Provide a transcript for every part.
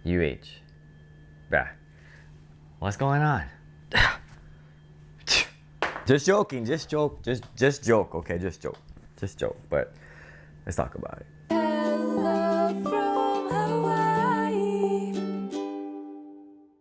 UH. Bruh. What's going on? Just joking, just joke, just joke, okay, just joke, but let's talk about it. Hello from Hawaii.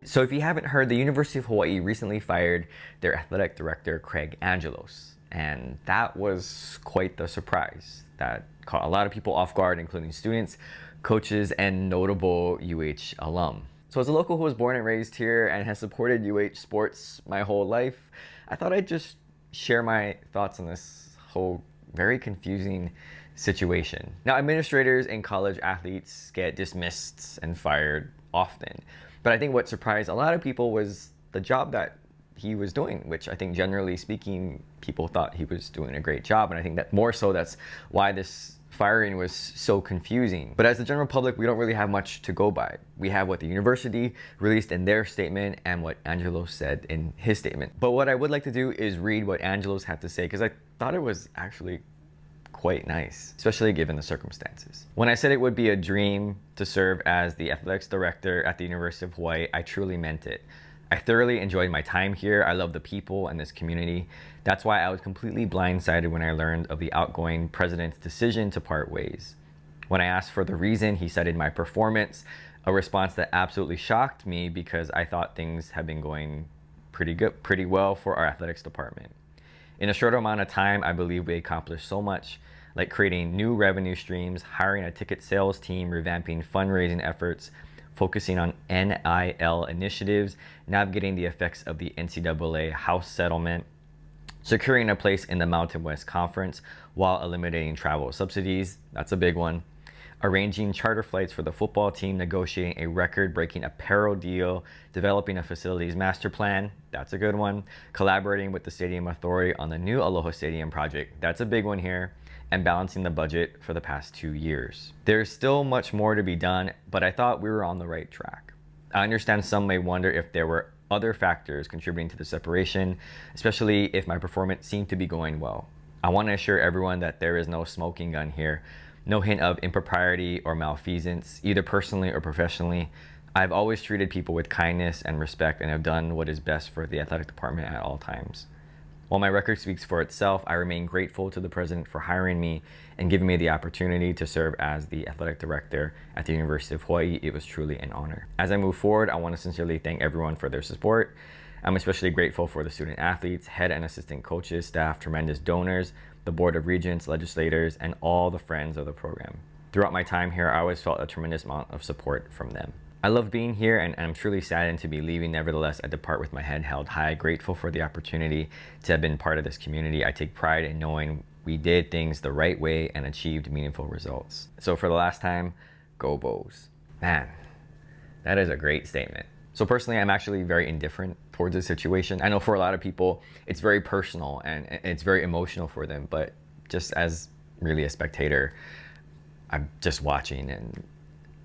So if you haven't heard, the University of Hawaii recently fired their athletic director, Craig Angelos, and that was quite the surprise. That caught a lot of people off guard, including students, coaches, and notable UH alum. So as a local who was born and raised here and has supported UH sports my whole life, I thought I'd just share my thoughts on this whole very confusing situation. Now, administrators and college athletes get dismissed and fired often, but I think what surprised a lot of people was the job that he was doing, which I think generally speaking, people thought he was doing a great job. And I think that more so that's why this firing was so confusing. But as the general public, we don't really have much to go by. We have what the university released in their statement and what Angelos said in his statement. But what I would like to do is read what Angelos had to say, because I thought it was actually quite nice, especially given the circumstances. When I said it would be a dream to serve as the athletics director at the University of Hawaii, I truly meant it. I thoroughly enjoyed my time here. I love the people and this community. That's why I was completely blindsided when I learned of the outgoing president's decision to part ways. When I asked for the reason, he cited my performance, a response that absolutely shocked me because I thought things had been going pretty well for our athletics department. In a short amount of time, I believe we accomplished so much, like creating new revenue streams, hiring a ticket sales team, revamping fundraising efforts, focusing on NIL initiatives, navigating the effects of the NCAA House settlement, securing a place in the Mountain West Conference while eliminating travel subsidies, that's a big one, arranging charter flights for the football team, negotiating a record-breaking apparel deal, developing a facilities master plan, that's a good one, collaborating with the Stadium Authority on the new Aloha Stadium project, that's a big one here, and balancing the budget for the past 2 years. There's still much more to be done, but I thought we were on the right track. I understand some may wonder if there were other factors contributing to the separation, especially if my performance seemed to be going well. I want to assure everyone that there is no smoking gun here, no hint of impropriety or malfeasance, either personally or professionally. I've always treated people with kindness and respect and have done what is best for the athletic department at all times. While my record speaks for itself, I remain grateful to the president for hiring me and giving me the opportunity to serve as the athletic director at the University of Hawaii. It was truly an honor. As I move forward, I want to sincerely thank everyone for their support. I'm especially grateful for the student athletes, head and assistant coaches, staff, tremendous donors, the board of regents, legislators, and all the friends of the program. Throughout my time here, I always felt a tremendous amount of support from them. I love being here and I'm truly saddened to be leaving. Nevertheless, I depart with my head held high, grateful for the opportunity to have been part of this community. I take pride in knowing we did things the right way and achieved meaningful results. So for the last time, go Bows. Man, that is a great statement. So personally, I'm actually very indifferent towards this situation. I know for a lot of people, it's very personal and it's very emotional for them, but just as really a spectator, I'm just watching, and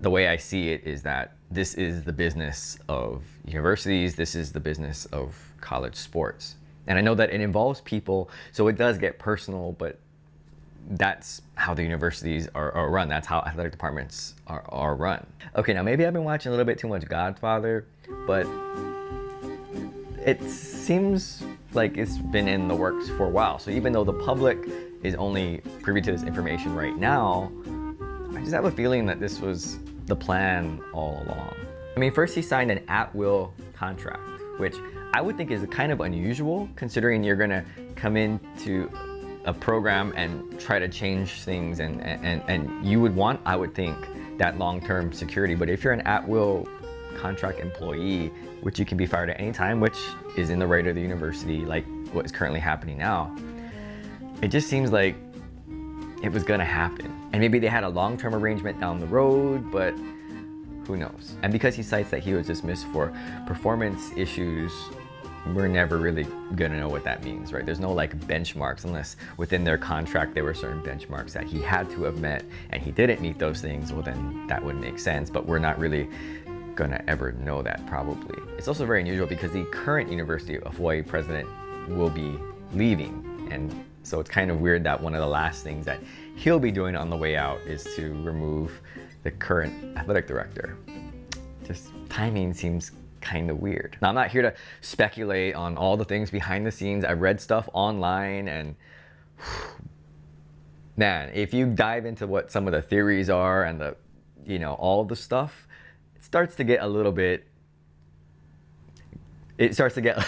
the way I see it is that this is the business of universities, this is the business of college sports. And I know that it involves people, so it does get personal, but that's how the universities are run. That's how athletic departments are run. Okay, now maybe I've been watching a little bit too much Godfather, but it seems like it's been in the works for a while. So even though the public is only privy to this information right now, I just have a feeling that this was the plan all along. I mean, first he signed an at-will contract, which I would think is kind of unusual considering you're gonna come into a program and try to change things and you would want, I would think, that long-term security. But if you're an at-will contract employee, which you can be fired at any time, which is in the right of the university, like what is currently happening now, it just seems like it was gonna happen. And maybe they had a long-term arrangement down the road, but who knows? And because he cites that he was dismissed for performance issues, we're never really gonna know what that means, right? There's no like benchmarks unless within their contract there were certain benchmarks that he had to have met and he didn't meet those things, well then that would make sense, but we're not really gonna ever know that probably. It's also very unusual because the current University of Hawaii president will be leaving, and so it's kind of weird that one of the last things that he'll be doing on the way out is to remove the current athletic director. just timing seems kind of weird. Now, I'm not here to speculate on all the things behind the scenes. I read stuff online, and man, if you dive into what some of the theories are and the, all the stuff, it starts to get a little bit, it starts to get,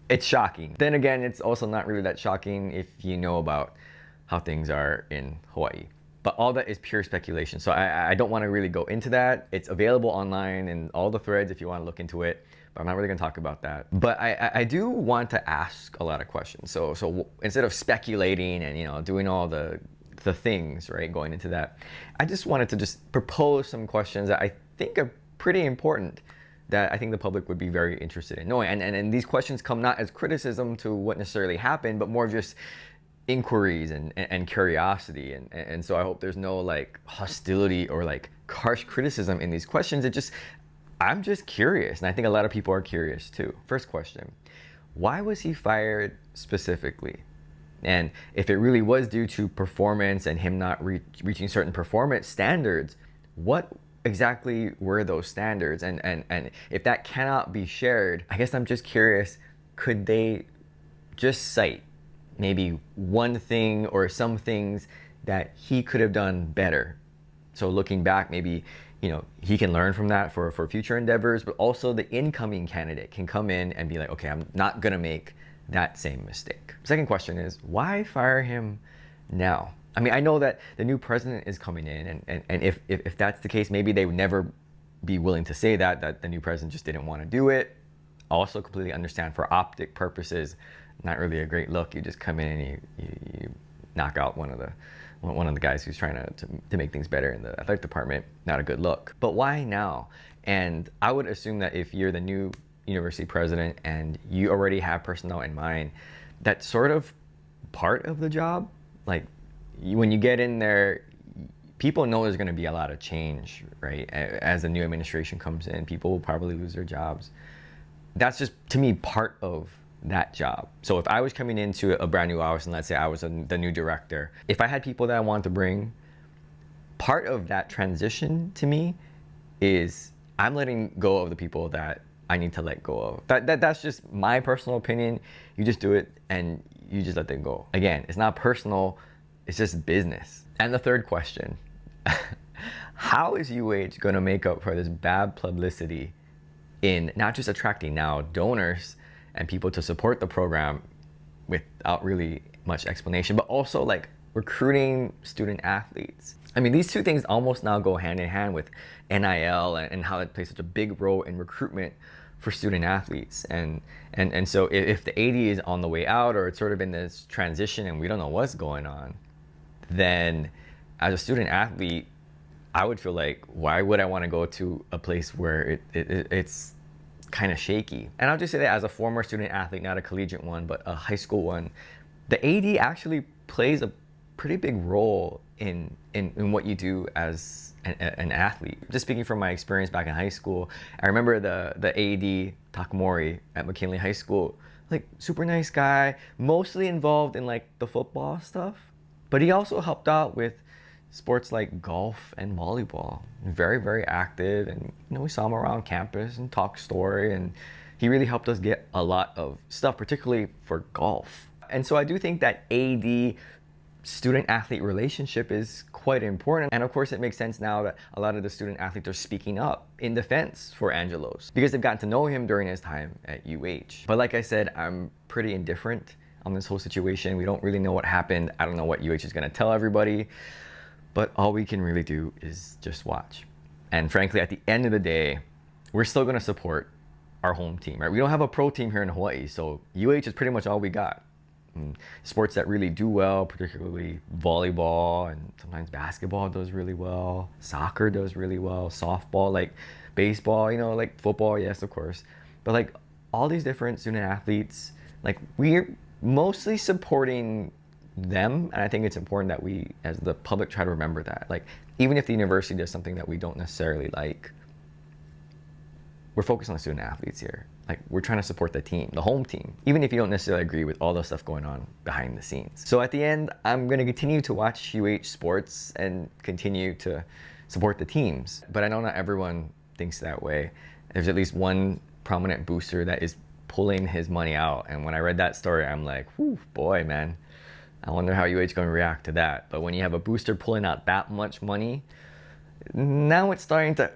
it's shocking. Then again, it's also not really that shocking if you know about how things are in Hawaii. But all that is pure speculation. So I don't want to really go into that. It's available online in all the threads if you want to look into it. But I'm not really going to talk about that. But I do want to ask a lot of questions. So instead of speculating and doing all the things, right, going into that, I just wanted to just propose some questions that I think are pretty important, that I think the public would be very interested in knowing. And these questions come not as criticism to what necessarily happened, but more just inquiries and curiosity. And so I hope there's no like hostility or like harsh criticism in these questions. I'm just curious, and I think a lot of people are curious too. First question, why was he fired specifically? And if it really was due to performance and him not reaching certain performance standards, what exactly were those standards? And if that cannot be shared, I guess I'm just curious, could they just cite maybe one thing or some things that he could have done better? So looking back, maybe he can learn from that for future endeavors, but also the incoming candidate can come in and be like, okay, I'm not gonna make that same mistake. Second question is, why fire him now? I mean, I know that the new president is coming in, and if that's the case, maybe they would never be willing to say that the new president just didn't want to do it. Also completely understand, for optic purposes, not really a great look. You just come in and you knock out one of the guys who's trying to make things better in the athletic department. Not a good look. But why now? And I would assume that if you're the new university president and you already have personnel in mind, that's sort of part of the job. Like, when you get in there, people know there's going to be a lot of change, right? As the new administration comes in, people will probably lose their jobs. That's just, to me, part of that job. So if I was coming into a brand new office, and let's say I was the new director, if I had people that I want to bring, part of that transition to me is I'm letting go of the people that I need to let go of. That's just my personal opinion. You just do it and you just let them go. Again, it's not personal, it's just business. And the third question, how is UH going to make up for this bad publicity in not just attracting now donors and people to support the program without really much explanation, but also like recruiting student athletes? I mean, these two things almost now go hand in hand with NIL and how it plays such a big role in recruitment for student athletes. And so if the AD is on the way out, or it's sort of in this transition and we don't know what's going on, then as a student athlete, I would feel like, why would I want to go to a place where it's kind of shaky? And I'll just say that as a former student athlete, not a collegiate one, but a high school one, the AD actually plays a pretty big role in what you do as an athlete. Just speaking from my experience back in high school, I remember the AD, Takamori, at McKinley High School, like super nice guy, mostly involved in like the football stuff, but he also helped out with sports like golf and volleyball. Very, very active, and we saw him around campus and talk story, and he really helped us get a lot of stuff, particularly for golf. And so I do think that AD student-athlete relationship is quite important. And of course, it makes sense now that a lot of the student athletes are speaking up in defense for Angelos, because they've gotten to know him during his time at UH. But like I said, I'm pretty indifferent on this whole situation. We don't really know what happened. I don't know what UH is going to tell everybody. But all we can really do is just watch. And frankly, at the end of the day, we're still going to support our home team, right? We don't have a pro team here in Hawaii, so UH is pretty much all we got. Sports that really do well, particularly volleyball, and sometimes basketball does really well, soccer does really well, softball, like baseball, like football, yes, of course. But like all these different student athletes, like we're mostly supporting them. And I think it's important that we, as the public, try to remember that. Like, even if the university does something that we don't necessarily like, we're focused on the student athletes here. Like, we're trying to support the team, the home team, even if you don't necessarily agree with all the stuff going on behind the scenes. So at the end, I'm going to continue to watch UH sports and continue to support the teams. But I know not everyone thinks that way. There's at least one prominent booster that is pulling his money out. And when I read that story, I'm like, whew, boy, man, I wonder how UH is going to react to that. But when you have a booster pulling out that much money, now it's starting to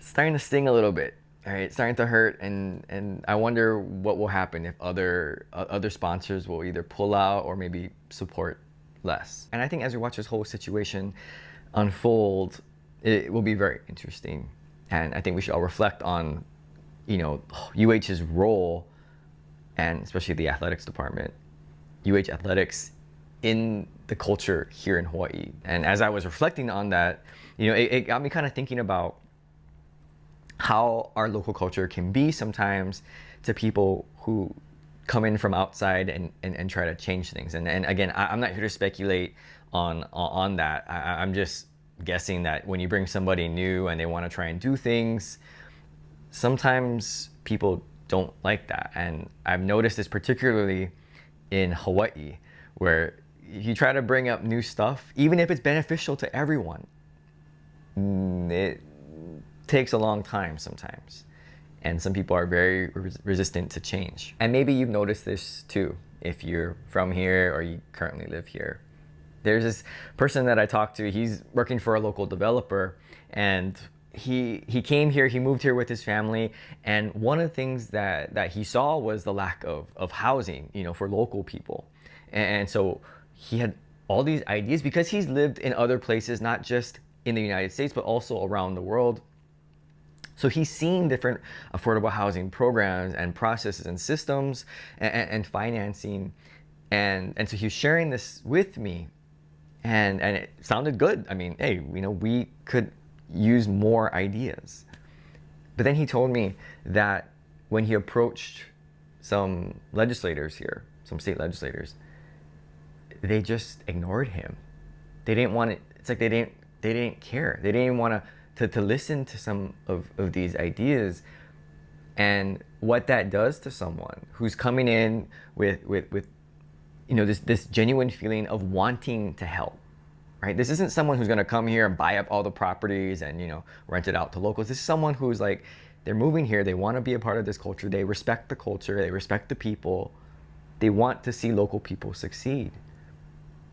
sting a little bit. All right, it's starting to hurt, and I wonder what will happen if other sponsors will either pull out or maybe support less. And I think as we watch this whole situation unfold, it will be very interesting. And I think we should all reflect on, UH's role, and especially the athletics department, UH athletics in the culture here in Hawaii. And as I was reflecting on that, it got me kind of thinking about how our local culture can be sometimes to people who come in from outside and try to change things. And again, I'm not here to speculate on that. I'm just guessing that when you bring somebody new and they want to try and do things, sometimes people don't like that. And I've noticed this particularly in Hawaii, where if you try to bring up new stuff, even if it's beneficial to everyone, it takes a long time sometimes. And some people are very resistant to change. And maybe you've noticed this too, if you're from here or you currently live here. There's this person that I talked to, he's working for a local developer, and he came here, he moved here with his family, and one of the things that he saw was the lack of housing, for local people. And so he had all these ideas because he's lived in other places, not just in the United States, but also around the world. So he's seen different affordable housing programs and processes and systems and financing. And so he was sharing this with me, and it sounded good. I mean, hey, we could use more ideas. But then he told me that when he approached some legislators here, some state legislators, they just ignored him. They didn't want it. It's like they didn't care. They didn't even want to listen to some of these ideas. And what that does to someone who's coming in with this genuine feeling of wanting to help, right? This isn't someone who's going to come here and buy up all the properties and rent it out to locals. This is someone who's like, they're moving here, they want to be a part of this culture, they respect the culture, they respect the people, they want to see local people succeed.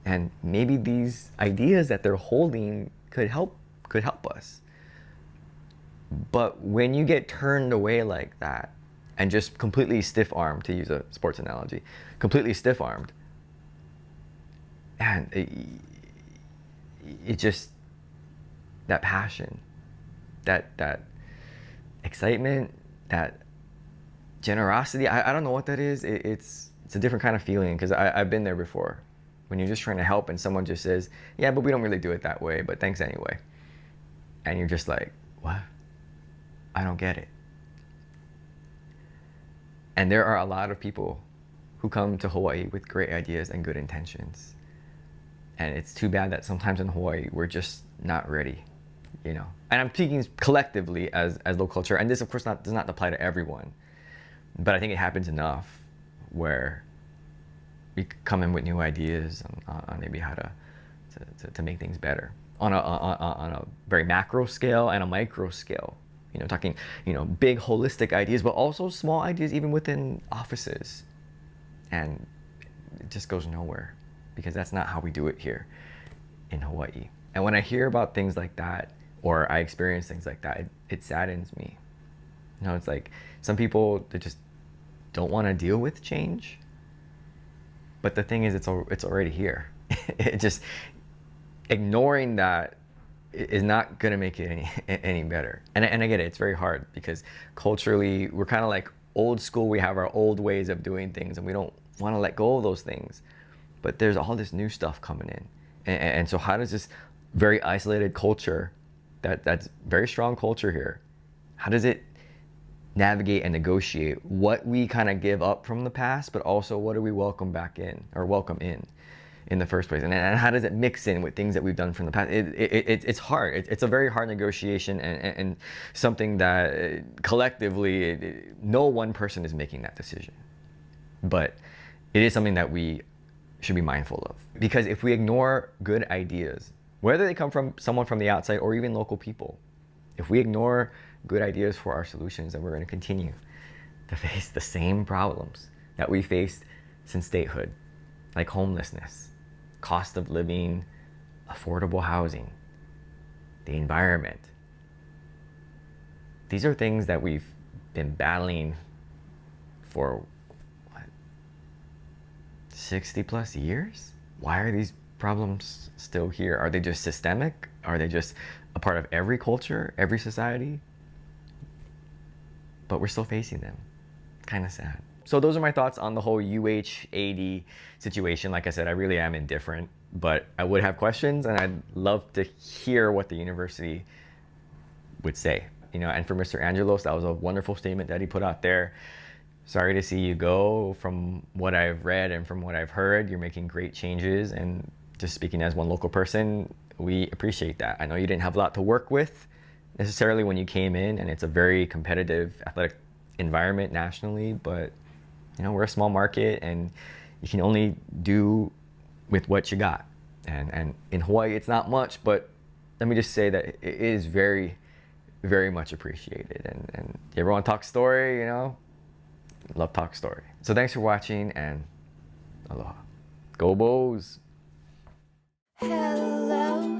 And maybe these ideas that they're holding could help us. But when you get turned away like that and just completely stiff-armed, to use a sports analogy, completely stiff-armed, and it just, that passion, that excitement, that generosity, I don't know what that is. It's a different kind of feeling, because I've been there before. When you're just trying to help and someone just says, yeah, but we don't really do it that way, but thanks anyway. And you're just like, what? I don't get it. And there are a lot of people who come to Hawaii with great ideas and good intentions. And it's too bad that sometimes in Hawaii, we're just not ready, And I'm speaking collectively as local culture. And this, of course, does not apply to everyone. But I think it happens enough where we come in with new ideas on maybe how to make things better on a very macro scale and a micro scale. Talking, big holistic ideas, but also small ideas even within offices. And it just goes nowhere, because that's not how we do it here in Hawaii. And when I hear about things like that, or I experience things like that, it saddens me. It's like some people, they just don't want to deal with change. But the thing is, it's already here. It just, ignoring that is not gonna make it any better. And I get it, it's very hard, because culturally, we're kind of like old school. We have our old ways of doing things, and we don't want to let go of those things. But there's all this new stuff coming in. And so how does this very isolated culture, that's very strong culture here, how does it navigate and negotiate what we kind of give up from the past, but also what do we welcome back in, or welcome in the first place? And how does it mix in with things that we've done from the past? It's hard. It's a very hard negotiation, and something that collectively, no one person is making that decision. But it is something that we should be mindful of. Because if we ignore good ideas whether they come from someone from the outside or even local people. If we ignore good ideas for our solutions, then we're going to continue to face the same problems that we faced since statehood, like homelessness, cost of living, affordable housing, the environment. These are things that we've been battling for, what, 60 plus years? Why are these problems still here? Are they just systemic? Are they just a part of every culture, every society? But we're still facing them. Kind of sad. So those are my thoughts on the whole UHAD situation. Like I said, I really am indifferent, but I would have questions and I'd love to hear what the university would say. You know, and for Mr. Angelos, that was a wonderful statement that he put out there. Sorry to see you go. From what I've read and from what I've heard, you're making great changes, and just speaking as one local person, we appreciate that. I know you didn't have a lot to work with necessarily when you came in, and it's a very competitive athletic environment nationally, but you know, we're a small market and you can only do with what you got. And in Hawaii, it's not much, but let me just say that it is very, very much appreciated. And you ever want to talk story, you know, love talk story. So thanks for watching, and aloha. Go Bows! Hello.